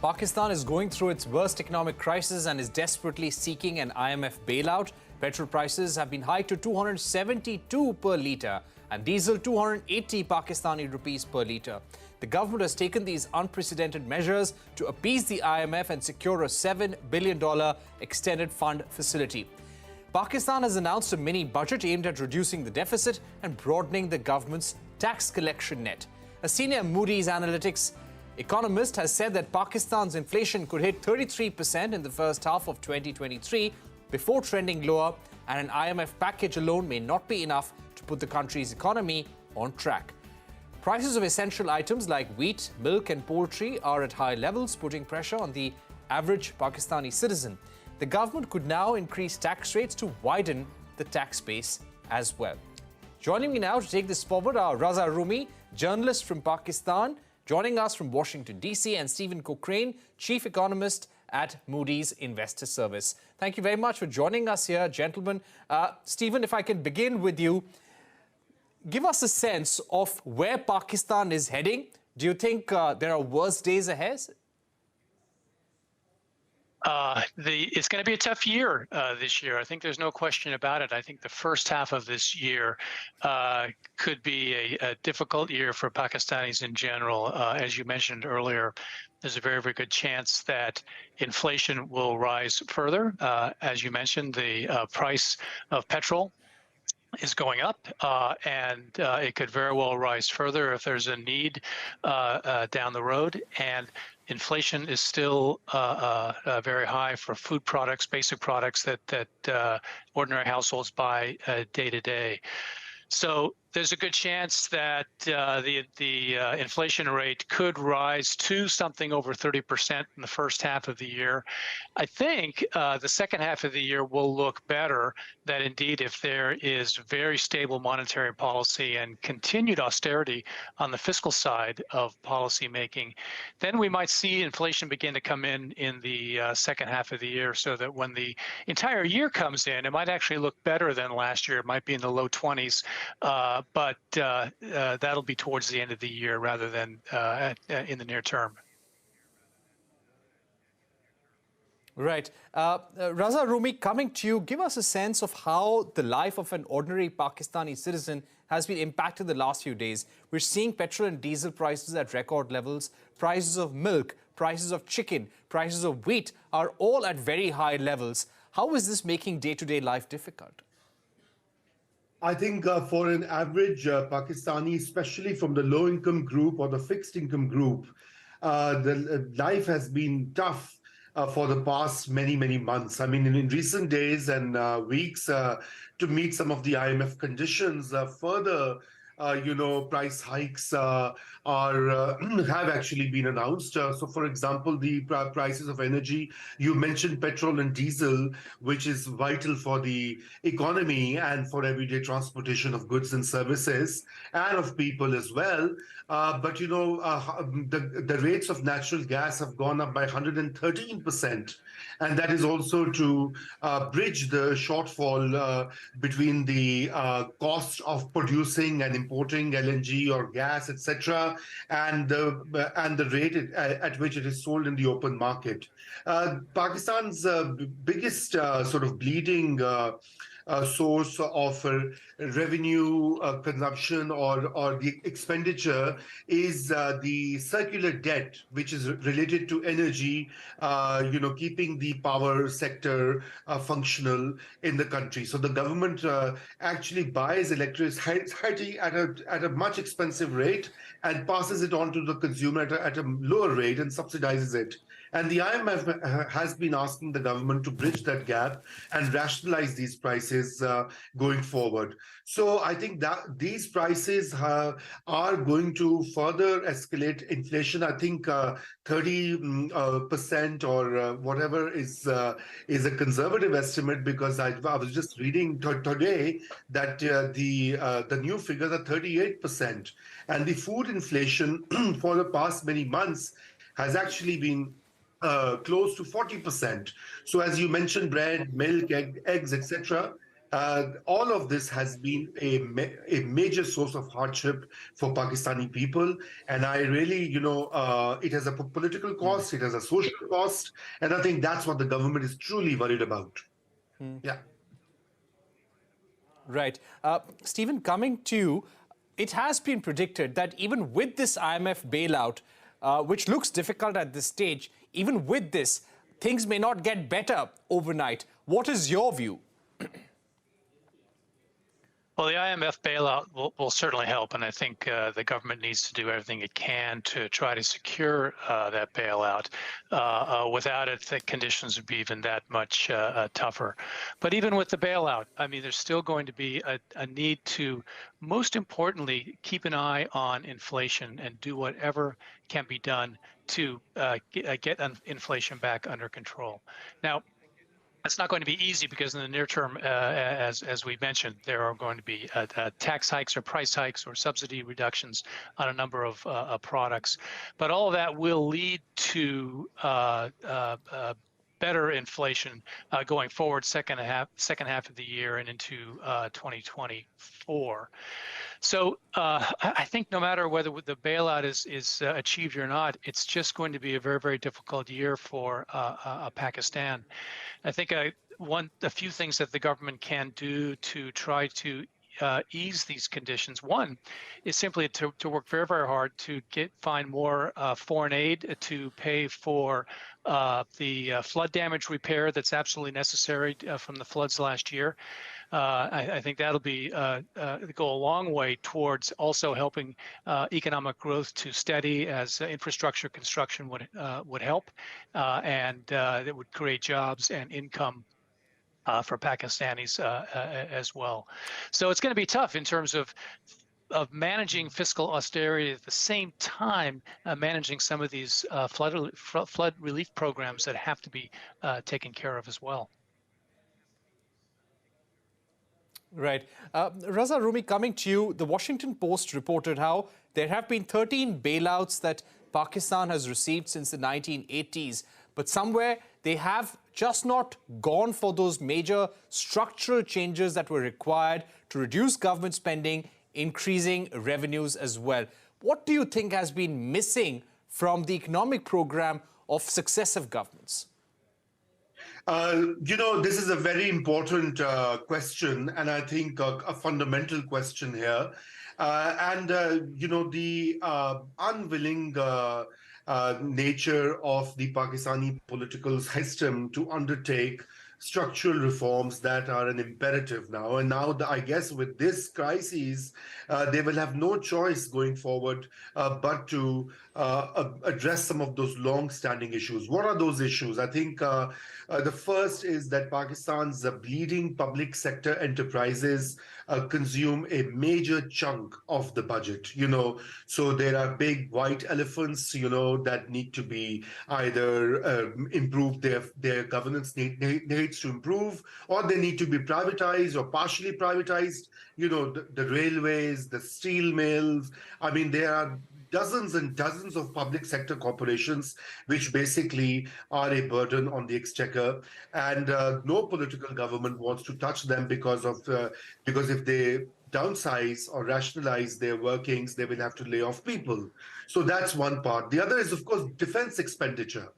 Pakistan is going through its worst economic crisis and is desperately seeking an IMF bailout. Petrol prices have been hiked to 272 per litre and diesel 280 Pakistani rupees per litre. The government has taken these unprecedented measures to appease the IMF and secure a $7 billion extended fund facility. Pakistan has announced a mini budget aimed at reducing the deficit and broadening the government's tax collection net. A senior Moody's Analytics economist has said that Pakistan's inflation could hit 33% in the first half of 2023 before trending lower, and an IMF package alone may not be enough to put the country's economy on track. Prices of essential items like wheat, milk and poultry are at high levels, putting pressure on the average Pakistani citizen. The government could now increase tax rates to widen the tax base as well. Joining me now to take this forward are Raza Rumi, journalist from Pakistan, joining us from Washington, D.C., and Stephen Cochrane, chief economist at Moody's Investor Service. Thank you very much for joining us here, gentlemen. Stephen, if I can begin with you, give us a sense of where Pakistan is heading. Do you think there are worse days ahead? It's going to be a tough year this year. I think there's no question about it. I think the first half of this year could be a difficult year for Pakistanis in general. As you mentioned earlier, there's a very, very good chance that inflation will rise further. As you mentioned, the price of petrol is going up, and it could very well rise further if there's a need down the road. And inflation is still very high for food products, basic products that ordinary households buy day to day. So there's a good chance that the inflation rate could rise to something over 30% in the first half of the year. I think the second half of the year will look better, that indeed if there is very stable monetary policy and continued austerity on the fiscal side of policy making, then we might see inflation begin to come in the second half of the year, so that when the entire year comes in, it might actually look better than last year. It might be in the low 20s. But that'll be towards the end of the year rather than in the near term. Right. Raza Rumi, coming to you, give us a sense of how the life of an ordinary Pakistani citizen has been impacted the last few days. We're seeing petrol and diesel prices at record levels. Prices of milk, prices of chicken, prices of wheat are all at very high levels. How is this making day-to-day life difficult? I think for an average Pakistani, especially from the low-income group or the fixed-income group, the life has been tough for the past many, many months. I mean, in recent days and weeks, to meet some of the IMF conditions, further price hikes have actually been announced. So, for example, the prices of energy, you mentioned petrol and diesel, which is vital for the economy and for everyday transportation of goods and services and of people as well. But, the rates of natural gas have gone up by 113%. And that is also to bridge the shortfall between the cost of producing and importing LNG or gas, etc., and the rate at which it is sold in the open market. Pakistan's biggest sort of bleeding source of revenue consumption or the expenditure is the circular debt, which is related to energy, keeping the power sector functional in the country. So the government actually buys electricity at a much expensive rate and passes it on to the consumer at a lower rate and subsidizes it. And the IMF has been asking the government to bridge that gap and rationalize these prices going forward. So I think that these prices are going to further escalate inflation. I think 30% or whatever is a conservative estimate, because I was just reading today that the new figures are 38%. And the food inflation for the past many months has actually been close to 40%. So as you mentioned, bread, milk, eggs, etc., All of this has been a major source of hardship for Pakistani people. And I really, it has a political cost, it has a social cost. And I think that's what the government is truly worried about. Yeah. Right. Stephen, coming to you, it has been predicted that even with this IMF bailout, which looks difficult at this stage, even with this, things may not get better overnight. What is your view? Well, the IMF bailout will certainly help, and I think the government needs to do everything it can to try to secure that bailout. Without it, the conditions would be even that much tougher. But even with the bailout, I mean, there's still going to be a need to, most importantly, keep an eye on inflation and do whatever can be done to get inflation back under control. Now, it's not going to be easy because in the near term, as we mentioned, there are going to be tax hikes or price hikes or subsidy reductions on a number of products. But all of that will lead to better inflation going forward, second half of the year and into 2024. So I think no matter whether the bailout is achieved or not, it's just going to be a very, very difficult year for Pakistan. I think a few things that the government can do to try to ease these conditions. One is simply to work very, very hard to find more foreign aid to pay for the flood damage repair that's absolutely necessary from the floods last year. I think that'll go a long way towards also helping economic growth to steady as infrastructure construction would help, and it would create jobs and income for Pakistanis as well. So it's going to be tough in terms of managing fiscal austerity at the same time managing some of these flood relief programs that have to be taken care of as well. Right. Raza Rumi, coming to you, the Washington Post reported how there have been 13 bailouts that Pakistan has received since the 1980s, but somewhere they have just not gone for those major structural changes that were required to reduce government spending, increasing revenues as well. What do you think has been missing from the economic program of successive governments? This is a very important question, and I think a fundamental question here. The unwilling nature of the Pakistani political system to undertake structural reforms that are an imperative now. And now, I guess, with this crisis, they will have no choice going forward but to address some of those long-standing issues. What are those issues? I think the first is that Pakistan's bleeding public sector enterprises consume a major chunk of the budget, so there are big white elephants, that need to be either improved, their governance needs to improve, or they need to be privatized or partially privatized, the railways, the steel mills. I mean, there are dozens and dozens of public sector corporations which basically are a burden on the exchequer, and no political government wants to touch them because if they downsize or rationalize their workings, they will have to lay off people. So that's one part. The other is, of course, defense expenditure,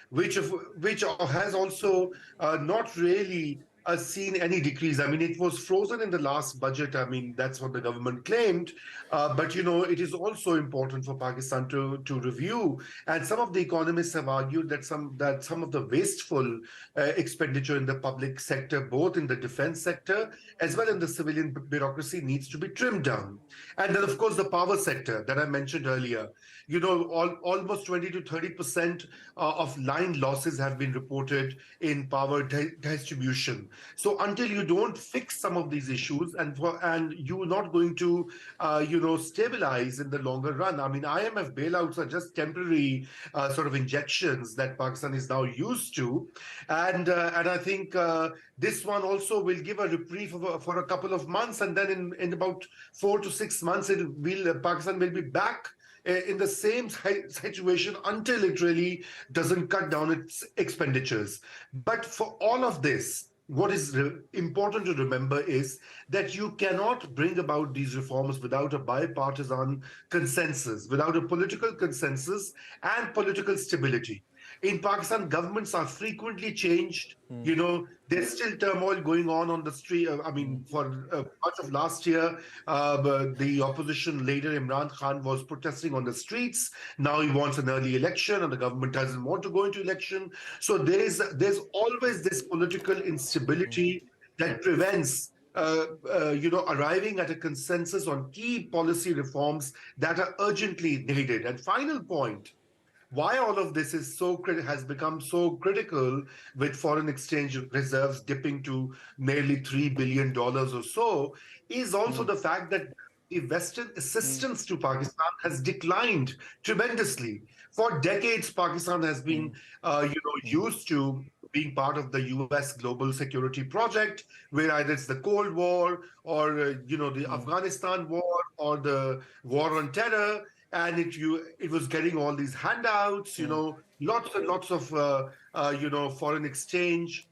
which has also not really seen any decrease. I mean, it was frozen in the last budget. I mean, that's what the government claimed. But, it is also important for Pakistan to review. And some of the economists have argued that some of the wasteful expenditure in the public sector, both in the defense sector as well in the civilian bureaucracy, needs to be trimmed down. And then, of course, the power sector that I mentioned earlier. Almost 20 to 30% of line losses have been reported in power distribution. So until you don't fix some of these issues, and you're not going to, stabilize in the longer run. I mean, IMF bailouts are just temporary sort of injections that Pakistan is now used to, and I think this one also will give a reprieve for a couple of months, and then in about 4 to 6 months, Pakistan will be back in the same situation until it really doesn't cut down its expenditures. But for all of this, what is important to remember is that you cannot bring about these reforms without a bipartisan consensus, without a political consensus and political stability. In Pakistan, governments are frequently changed. You know, there's still turmoil going on the street. I mean, for much of last year, the opposition leader Imran Khan was protesting on the streets. Now he wants an early election, and the government doesn't want to go into election. So there's always this political instability that prevents arriving at a consensus on key policy reforms that are urgently needed. And final point, why all of this is has become so critical, with foreign exchange reserves dipping to nearly $3 billion or so, is also the fact that the Western assistance to Pakistan has declined tremendously. For decades, Pakistan has been, used to being part of the U.S. global security project, where either it's the Cold War or the Afghanistan war or the war on terror, and it was getting all these handouts, lots and lots of foreign exchange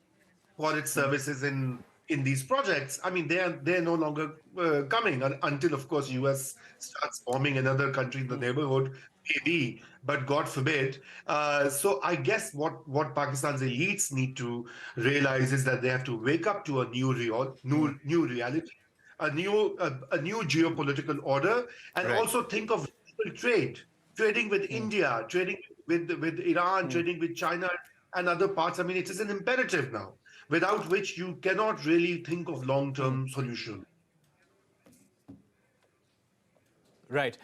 for its services in these projects. I mean, they're no longer coming until, of course, U.S. starts bombing another country in the neighborhood, maybe, but God forbid. So I guess what Pakistan's elites need to realize is that they have to wake up to a new reality, a new geopolitical order, and also think of trading with India, trading with Iran, trading with China and other parts. I mean, it is an imperative now, without which you cannot really think of long-term solution. Right.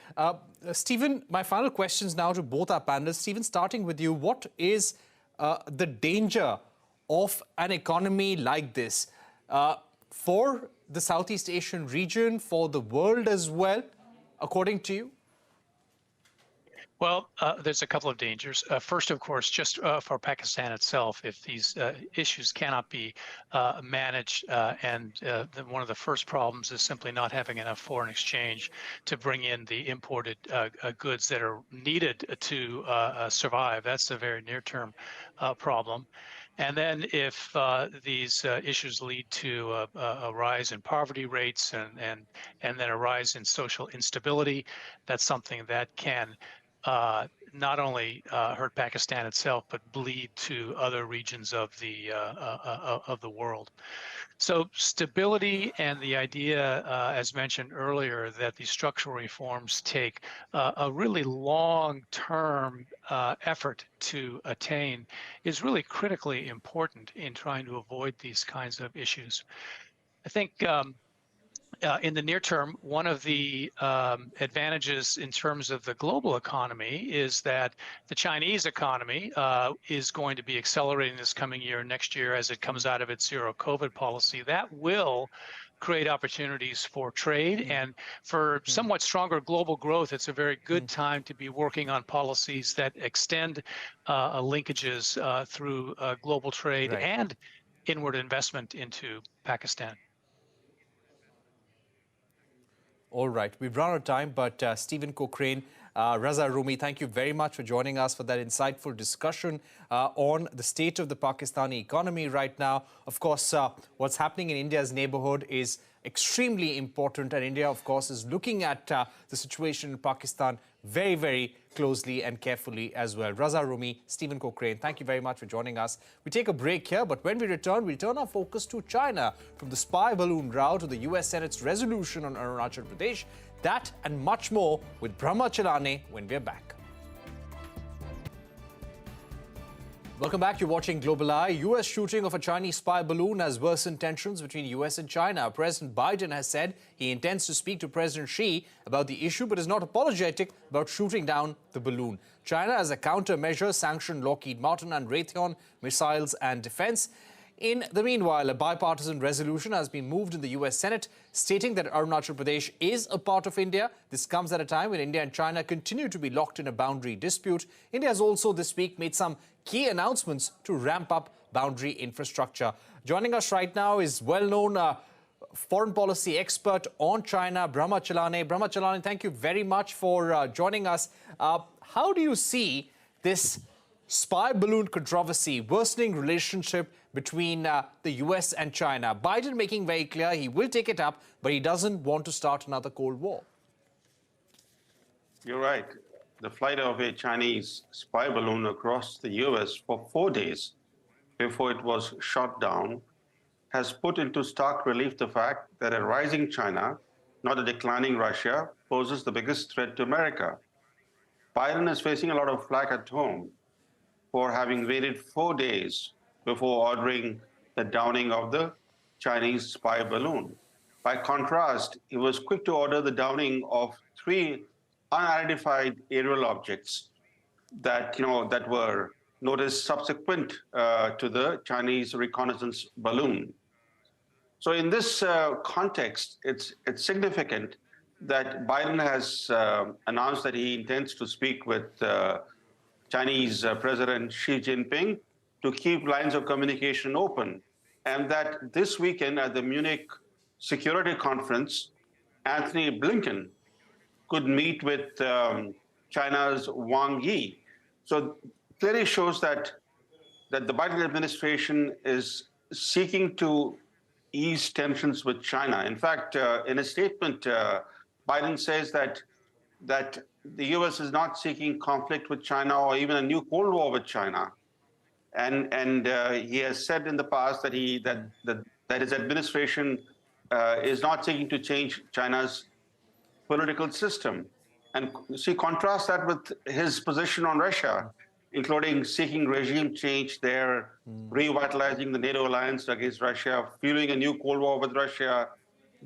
Stephen, my final questions now to both our panelists. Stephen, starting with you, what is the danger of an economy like this for the Southeast Asian region, for the world as well, according to you? Well, there's a couple of dangers. First, of course, just for Pakistan itself, if these issues cannot be managed, one of the first problems is simply not having enough foreign exchange to bring in the imported goods that are needed to survive. That's a very near-term problem. And then if these issues lead to a rise in poverty rates and then a rise in social instability, that's something that can not only hurt Pakistan itself, but bleed to other regions of the world. So stability and the idea, as mentioned earlier, that these structural reforms take a really long-term effort to attain is really critically important in trying to avoid these kinds of issues. I think in the near term, one of the advantages in terms of the global economy is that the Chinese economy is going to be accelerating this coming year and next year as it comes out of its zero COVID policy. That will create opportunities for trade and for somewhat stronger global growth. It's a very good time to be working on policies that extend linkages through global trade and inward investment into Pakistan. All right, we've run out of time, but Stephen Cochrane, Raza Rumi, thank you very much for joining us for that insightful discussion on the state of the Pakistani economy right now. Of course, what's happening in India's neighborhood is extremely important, and India, of course, is looking at the situation in Pakistan very, very closely and carefully as well. Raza Rumi, Stephen Cochrane, thank you very much for joining us. We take a break here, but when we turn our focus to China, from the spy balloon row to the US Senate's resolution on Arunachal Pradesh. That and much more with Brahma Chellaney when we're back. Welcome back. You're watching Global Eye. U.S. shooting of a Chinese spy balloon has worsened tensions between U.S. and China. President Biden has said he intends to speak to President Xi about the issue, but is not apologetic about shooting down the balloon. China, as a countermeasure, sanctioned Lockheed Martin and Raytheon missiles and defense. In the meanwhile, a bipartisan resolution has been moved in the U.S. Senate stating that Arunachal Pradesh is a part of India. This comes at a time when India and China continue to be locked in a boundary dispute. India has also this week made some key announcements to ramp up boundary infrastructure. Joining us right now is well-known foreign policy expert on China, Brahma Chellaney. Brahma Chellaney, thank you very much for joining us. How do you see this spy balloon controversy, worsening relationship between the US and China. Biden making very clear he will take it up, but he doesn't want to start another Cold War. You're right. The flight of a Chinese spy balloon across the US for 4 days before it was shot down has put into stark relief the fact that a rising China, not a declining Russia, poses the biggest threat to America. Biden is facing a lot of flack at home for having waited 4 days before ordering the downing of the Chinese spy balloon. By contrast, he was quick to order the downing of 3 unidentified aerial objects that were noticed subsequent to the Chinese reconnaissance balloon. So in this context, it's significant that Biden has announced that he intends to speak with Chinese President Xi Jinping to keep lines of communication open, and that this weekend at the Munich Security Conference, Anthony Blinken could meet with China's Wang Yi. So clearly shows that the Biden administration is seeking to ease tensions with China. In fact, in a statement, Biden says that the U.S. is not seeking conflict with China or even a new Cold War with China, and he has said in the past that his administration is not seeking to change China's political system. And contrast that with his position on Russia, including seeking regime change there, revitalizing the NATO alliance against Russia, fueling a new Cold War with Russia,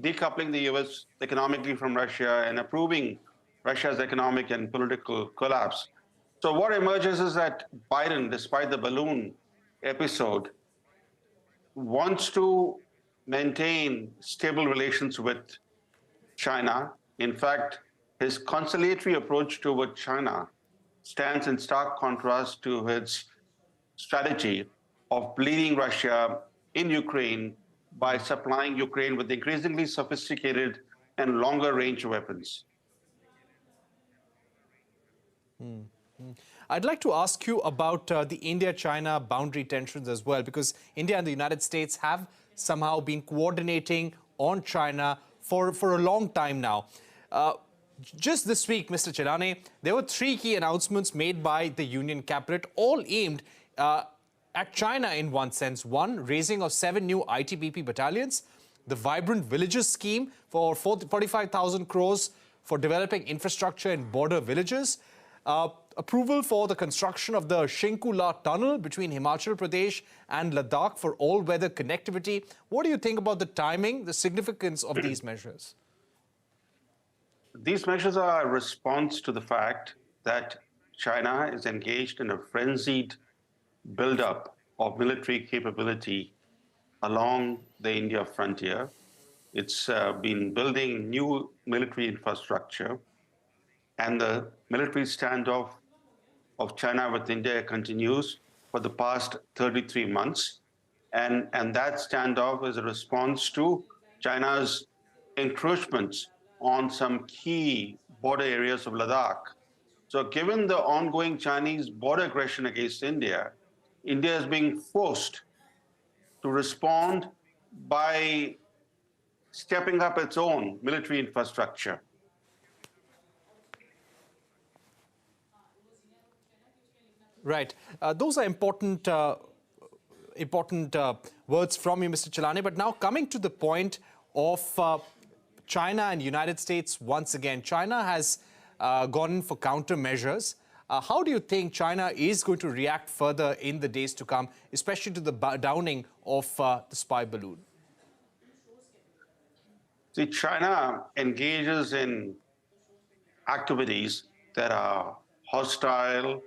decoupling the U.S. economically from Russia, and approving Russia's economic and political collapse. So what emerges is that Biden, despite the balloon episode, wants to maintain stable relations with China. In fact, his conciliatory approach toward China stands in stark contrast to his strategy of bleeding Russia in Ukraine by supplying Ukraine with increasingly sophisticated and longer range weapons. I'd like to ask you about the India-China boundary tensions as well, because India and the United States have somehow been coordinating on China for a long time now. Just this week, Mr. Chellaney, there were 3 key announcements made by the Union Cabinet, all aimed at China in one sense. One, raising of 7 new ITBP battalions, the Vibrant Villages scheme for 45,000 crores for developing infrastructure in border villages, approval for the construction of the Shinkula tunnel between Himachal Pradesh and Ladakh for all-weather connectivity. What do you think about the timing, the significance of these measures? These measures are a response to the fact that China is engaged in a frenzied buildup of military capability along the India frontier. It's been building new military infrastructure, and the military standoff of China with India continues for the past 33 months. And that standoff is a response to China's encroachments on some key border areas of Ladakh. So given the ongoing Chinese border aggression against India, India is being forced to respond by stepping up its own military infrastructure. Right. Those are important words from you, Mr. Chellaney. But now coming to the point of China and United States once again. China has gone in for countermeasures. How do you think China is going to react further in the days to come, especially to the downing of the spy balloon? See, China engages in activities that are hostile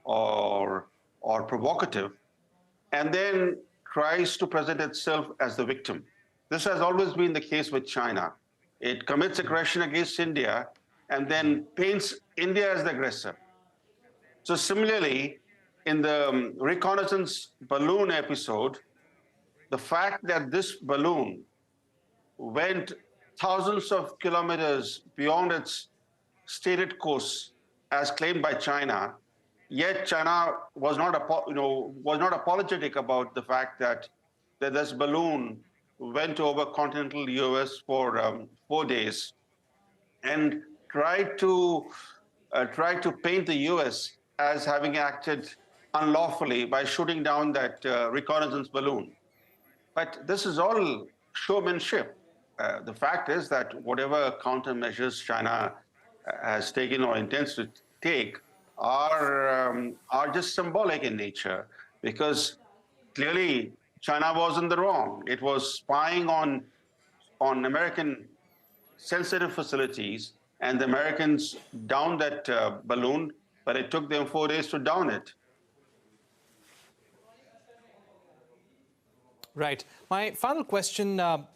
or provocative, and then tries to present itself as the victim. This has always been the case with China. It commits aggression against India and then paints India as the aggressor. So similarly, in the reconnaissance balloon episode, the fact that this balloon went thousands of kilometers beyond its stated course as claimed by China Yet China was not, was not apologetic about the fact that this balloon went over continental U.S. for 4 days and tried to paint the U.S. as having acted unlawfully by shooting down that reconnaissance balloon. But this is all showmanship. The fact is that whatever countermeasures China has taken or intends to take are just symbolic in nature, because clearly China was in the wrong. It was spying on American sensitive facilities, and the Americans downed that balloon, but it took them 4 days to down it. Right. My final question, Mr.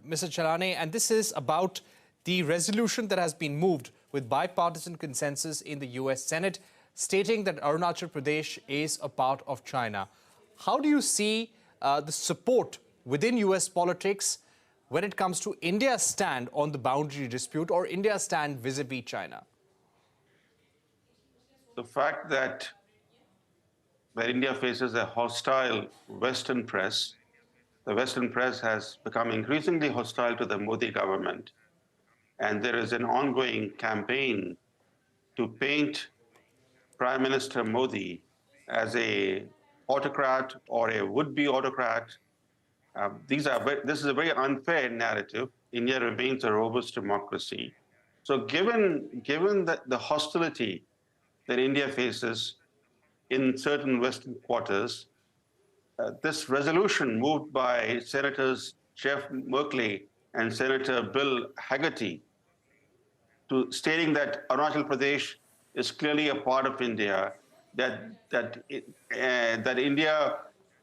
Chellaney, and this is about the resolution that has been moved with bipartisan consensus in the U.S. Senate, stating that Arunachal Pradesh is a part of China. How do you see the support within U.S. politics when it comes to India's stand on the boundary dispute or India's stand vis-a-vis China? The fact that where India faces a hostile Western press, the Western press has become increasingly hostile to the Moody government. And there is an ongoing campaign to paint Prime Minister Modi as an autocrat or a would-be autocrat. This is a very unfair narrative. India remains a robust democracy. So given the hostility that India faces in certain Western quarters, this resolution moved by Senators Jeff Merkley and Senator Bill Hagerty, stating that Arunachal Pradesh is clearly a part of India, that India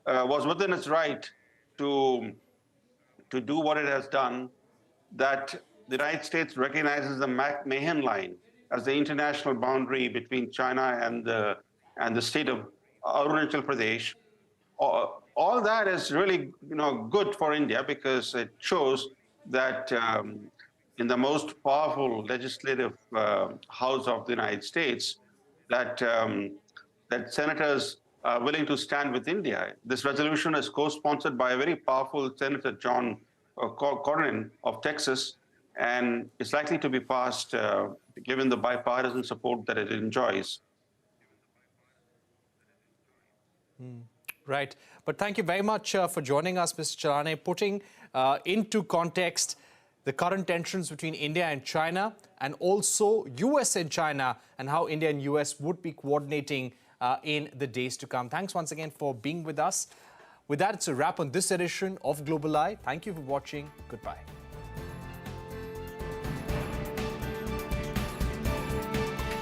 was within its right to do what it has done, that the United States recognizes the Mahan line as the international boundary between China and the state of Arunachal Pradesh. All that is really good for India, because it shows that in the most powerful legislative house of the United States, that senators are willing to stand with India. This resolution is co-sponsored by a very powerful Senator John Cochrane of Texas, and it's likely to be passed given the bipartisan support that it enjoys. Right. But thank you very much for joining us, Mr. Chellaney, putting into context the current tensions between India and China, and also US and China, and how India and US would be coordinating in the days to come. Thanks once again for being with us. With that, it's a wrap on this edition of Global Eye. Thank you for watching. Goodbye.